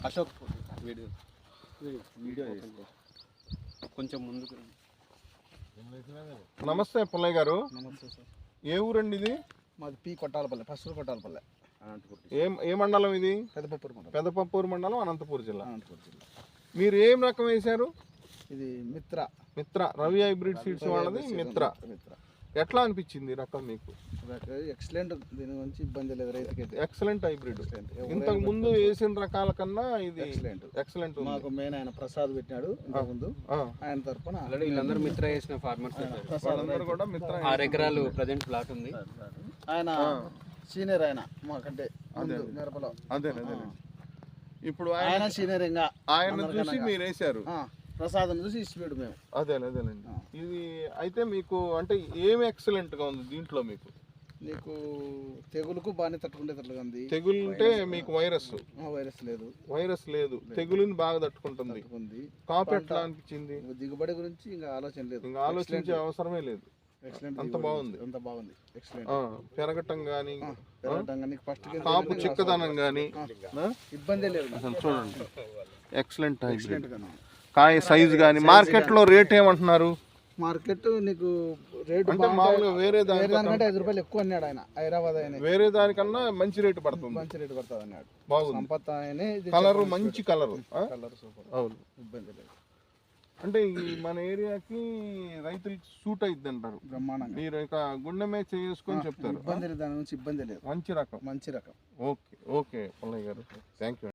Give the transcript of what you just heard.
Ashok video video కొంచెం ముందుకు. నమస్తే పుల్లయ్య గారు. నమస్తే సార్. ఏ ఊరండి ఇది? మాది పి కొట్టాలపల్లె, పసుపు కొట్టాలపల్లె, ఏ మండలం ఇది? పెద్దపప్పూరు మండలం, పెదపప్పూరు మండలం, అనంతపూర్ జిల్లా. అనంతపురం జిల్లా. మీరు ఏం రకం వేశారు? ఇది మిత్ర రవి హైబ్రిడ్ సీడ్స్ వాళ్ళది మిత్ర. మిత్ర ఎట్లా అనిపించింది రకం మీకు? ఎక్సలెంట్, దీని గురించి ఇబ్బంది లేదు రైతుకైతే. Excellent hybrid. ఇంతకు ముందు వేసిన రకాల కన్నా ఇది ఎక్సలెంట్. మాకు మెయిన్ ఆయన ప్రసాద్ పెట్టినాడు ఇంతకు ముందు, ఆయన తరఫున వీళ్ళందరూ మిత్ర వేసిన ఫార్మర్స్. కూడా మిత్ర 6 ఎకరాలు ప్రజెంట్ ప్లాట్ ఉంది. ఆయన సీనియర్, ఆయన మాకంటే మిరపలో. అదే ఇప్పుడు ఆయన సీనియర్, ఇంకా ఆయన చూసి మీరు వేశారు. ప్రసాదం చూసి ఇష్టపడు మేము. అదేలేండి. ఇది అయితే మీకు అంటే ఏమి ఎక్సలెంట్ గా ఉంది దీంట్లో? మీకు తెగులుకు బాగానే తట్టుకునేటట్లుగా ఉంది. తెగులు అంటే మీకు వైరస్ లేదు, తెగులుని బాగా తట్టుకుంటుంది. కాపు ఎట్లా అనిపించింది? దిగుబడి గురించి ఇంకా ఆలోచన లేదు, ఇంకా ఆలోచించే అవసరమే లేదు. అంత బాగుంది. పెరగటం కానీ కాపు చిక్కదనం కానీ ఇబ్బంది లేదు. చూడండి, ఎక్సలెంట్ కాయ సైజు కానీ. మార్కెట్ లో రేట్ ఏమంటున్నారు? మార్కెట్ నీకు రేట్ అంటే మామూలుగా వేరే దానికంటే 5 రూపాయలు ఎక్కువ అన్నాడు ఆయన, హైదరాబాద్ ఆయన. వేరే దానికన్నా మంచి రేటు పడుతుంది. అన్నాడు. బాగుంది. సంపత్ ఆయనే. కలర్ మంచి కలర్ సూపర్. అవును, ఇబ్బంది లేదు. అంటే ఈ మన ఏరియాకి రైతులకి సూట్ అయింది అంటారు. బ్రహ్మాండంగా. మీరు ఇక గుండెమే చేసుకొని చెప్తారు. ఇబ్బంది లేదు, దాని నుంచి ఇబ్బంది లేదు. మంచి రకం. మంచి రకం. ఓకే పుల్లయ్య గారు, థ్యాంక్ యూ.